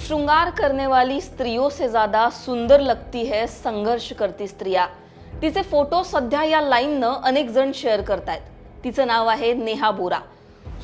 श्रृंगार करने वाली स्त्रियों से ज्यादा सुंदर लगती है संघर्ष करती स्त्रिया। तिचे फोटो सध्या या लाईननं अनेक जण शेअर करतायत। तिचं नाव आहे नेहा बोरा।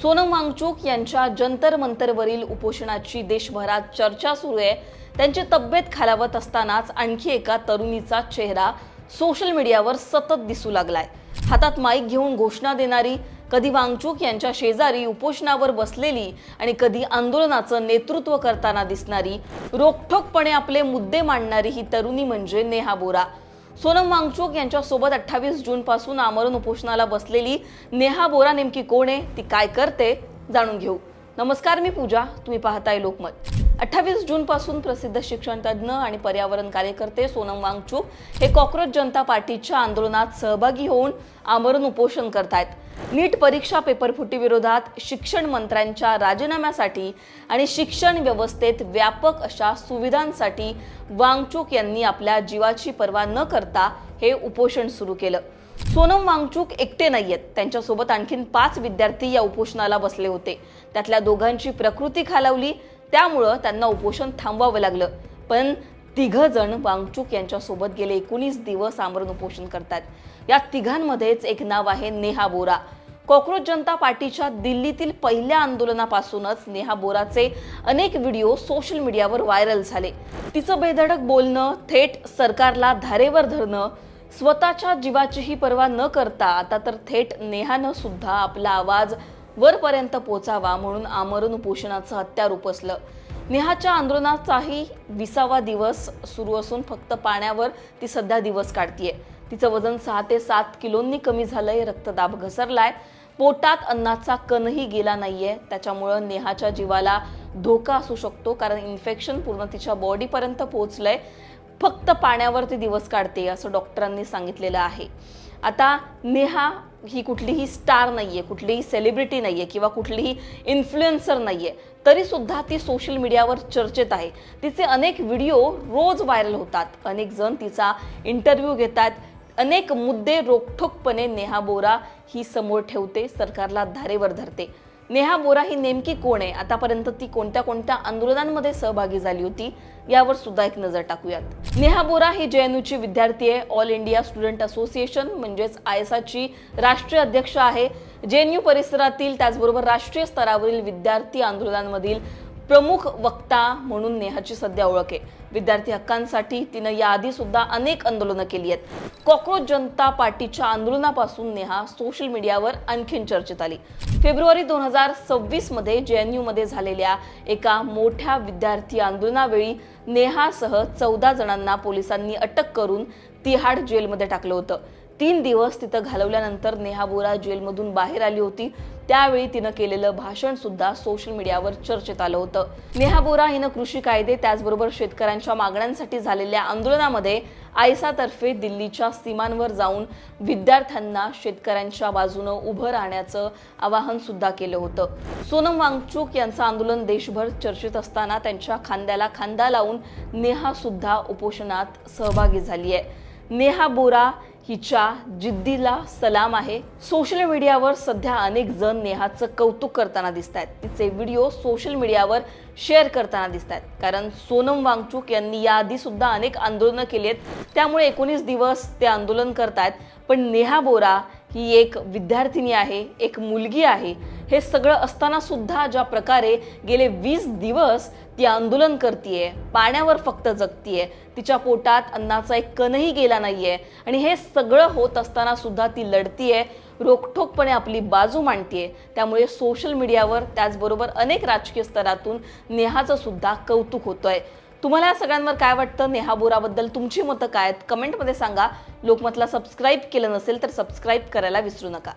सोनम वांगचुक यांच्या जंतर मंतरवरील उपोषणाची देशभरात चर्चा सुरू आहे। त्यांची तब्येत खालावत असतानाच आणखी एका तरुणीचा चेहरा सोशल मीडियावर सतत दिसू लागलाय। हातात माईक घेऊन घोषणा देणारी, कधी वांगचुक यांच्या शेजारी उपोषणावर बसलेली आणि कधी आंदोलनाचं नेतृत्व करताना दिसणारी, रोखठोकपणे आपले मुद्दे मांडणारी ही तरुणी म्हणजे नेहा बोरा। सोनम वांगचुक यांच्या सोबत 28 जून पासून आमरण उपोषणाला बसलेली नेहा बोरा नेमकी कोण आहे, ती काय करते, जाणून घेऊ। नमस्कार, मी पूजा, तुम्ही पाहताय लोकमत। 28 जून पासून प्रसिद्ध शिक्षण तज्ञ आणि पर्यावरण कार्यकर्ते सोनम वांगचुक हे कॉक्रोच जनता पार्टीच्या आंदोलनात सहभागी होऊन आमरण उपोषण करतायत। नीट परीक्षा पेपरफुटी विरोधात, शिक्षण मंत्र्यांच्या राजीनाम्यासाठी आणि शिक्षण व्यवस्थेत व्यापक अशा सुविधांसाठी वांगचुक यांनी आपल्या जीवाची पर्वा न करता हे उपोषण सुरू केलं। सोनम वांगचुक एकटे नाहीयेत, त्यांच्यासोबत आणखीन 5 विद्यार्थी या उपोषणाला बसले होते। त्यातल्या दोघांची प्रकृती खालावली, त्यामुळे त्यांना उपोषण थांबवावं लागलं। पण 3 जण वांगचुक यांच्यासोबत गेले 19 दिवस आमरण उपोषण करतात। या तिघांमध्येच एक नाव आहे नेहा बोरा। कॉक्रोच जनता पार्टीच्या दिल्लीतील पहिल्या आंदोलनापासूनच नेहा बोराचे अनेक व्हिडिओ सोशल मीडियावर व्हायरल झाले। तिचं बेधडक बोलणं, थेट सरकारला धारेवर धरणं, स्वतःच्या जीवाचीही पर्वा न करता आता तर थेट नेहानं सुद्धा आपला आवाज वरपर्यंत पोचावा म्हणून आमरण उपोषणाचं हत्यार उपसलं। नेहाच्या आंदोलनाचाही 20वा दिवस सुरू असून फक्त पाण्यावर ती सध्या दिवस काढतीये। तिचं वजन 6 ते 7 किलोंनी कमी झालंय, रक्तदाब घसरलाय, पोटात अन्नाचा कणही गेला नाहीये। त्याच्यामुळे नेहाच्या जीवाला धोका असू शकतो, कारण इन्फेक्शन पूर्ण तिच्या बॉडीपर्यंत पोहोचलंय। फक्त पाण्यावर ती दिवस काढते असं डॉक्टरांनी सांगितलेलं आहे। आता नेहा ही कुठलीही स्टार नाहीये, कुठलीही सेलिब्रिटी नाहीये किंवा कुठलीही इन्फ्लुएन्सर नाहीये, तरी सुद्धा ती सोशल मीडियावर चर्चेत आहे। तिचे अनेक व्हिडिओ रोज व्हायरल होतात, अनेक जण तिचा इंटरव्ह्यू घेतात, अनेक मुद्दे रोखठोकपणे नेहा बोरा ही समोर ठेवते, सरकारला धारेवर धरते। नेहा बोरा ही नेमकी कोण आहे, आतापर्यंत ती कोणत्या कोणत्या आंदोलनांमध्ये सहभागी झाली होती, यावर सुद्धा एक नजर टाकूयात। नेहा बोरा ही JNUची विद्यार्थी आहे, ऑल इंडिया स्टुडंट असोसिएशन म्हणजेच ISAची राष्ट्रीय अध्यक्ष आहे। JNU परिसरातील त्याचबरोबर राष्ट्रीय स्तरावरील विद्यार्थी आंदोलनांमधील प्रमुख वक्ता म्हणून नेहाची सध्या ओळख आहे। विद्यार्थी हक्कांसाठी तिनं याआधी सुद्धा अनेक आंदोलनं केली आहेत। कॉक्रोच जनता पार्टीच्या आंदोलनापासून नेहा सोशल मीडियावर आणखीन चर्चेत आली। फेब्रुवारी 2026 मध्ये JNU मध्ये झालेल्या एका मोठ्या विद्यार्थी आंदोलनावेळी नेहासह 14 जणांना पोलिसांनी अटक करून तिहाड जेलमध्ये टाकलं होतं। 3 दिवस तिथं घालवल्यानंतर नेहा बोरा जेलमधून बाहेर आली होती। त्यावेळी तिनं केलेलं भाषण सुद्धा सोशल मीडियावर चर्चेत आलं होतं। नेहा बोरा हिनं कृषी कायदे त्याचबरोबर शेतकऱ्यांच्या मागण्यांसाठी झालेल्या आंदोलनामध्ये ISA तर्फे दिल्लीच्या सीमांवर जाऊन विद्यार्थ्यांना शेतकऱ्यांच्या बाजूने उभं राहण्याचं आवाहन सुद्धा केलं होतं। सोनम वांगचुक यांचं आंदोलन देशभर चर्चेत असताना त्यांच्या खांद्याला खांदा लावून नेहा सुद्धा उपोषणात सहभागी झाली आहे। नेहा बोरा हिच्या जिद्दीला सलाम आहे। सोशल मीडियावर सध्या अनेक जण नेहाचं कौतुक करताना दिसतात, तिचे व्हिडिओ सोशल मीडियावर शेअर करताना दिसतात, कारण सोनम वांगचुक यांनी याआधी सुद्धा अनेक आंदोलनं केली आहेत, त्यामुळे 19 दिवस ते आंदोलन करतात। पण नेहा बोरा ही एक विद्यार्थिनी आहे, एक मुलगी आहे। हे सगळं असताना सुद्धा ज्या प्रकारे गेले 20 दिवस ती आंदोलन करतीये, पाण्यावर फक्त जगतीये, तिच्या पोटात अन्नाचा एक कणही गेला नाहीये, आणि हे सगळं होत असताना सुद्धा ती लढतीये, रोखठोकपणे आपली बाजू मांडतीये। त्यामुळे सोशल मीडियावर त्याचबरोबर अनेक राजकीय स्तरातून नेहाचं सुद्धा कौतुक होतंय। तुम्हाला या सगळ्यांवर काय वाटतं, नेहा बोराबद्दल तुमची मतं काय आहेत, कमेंटमध्ये सांगा। लोकमतला सबस्क्राईब केलं नसेल तर सबस्क्राईब करायला विसरू नका।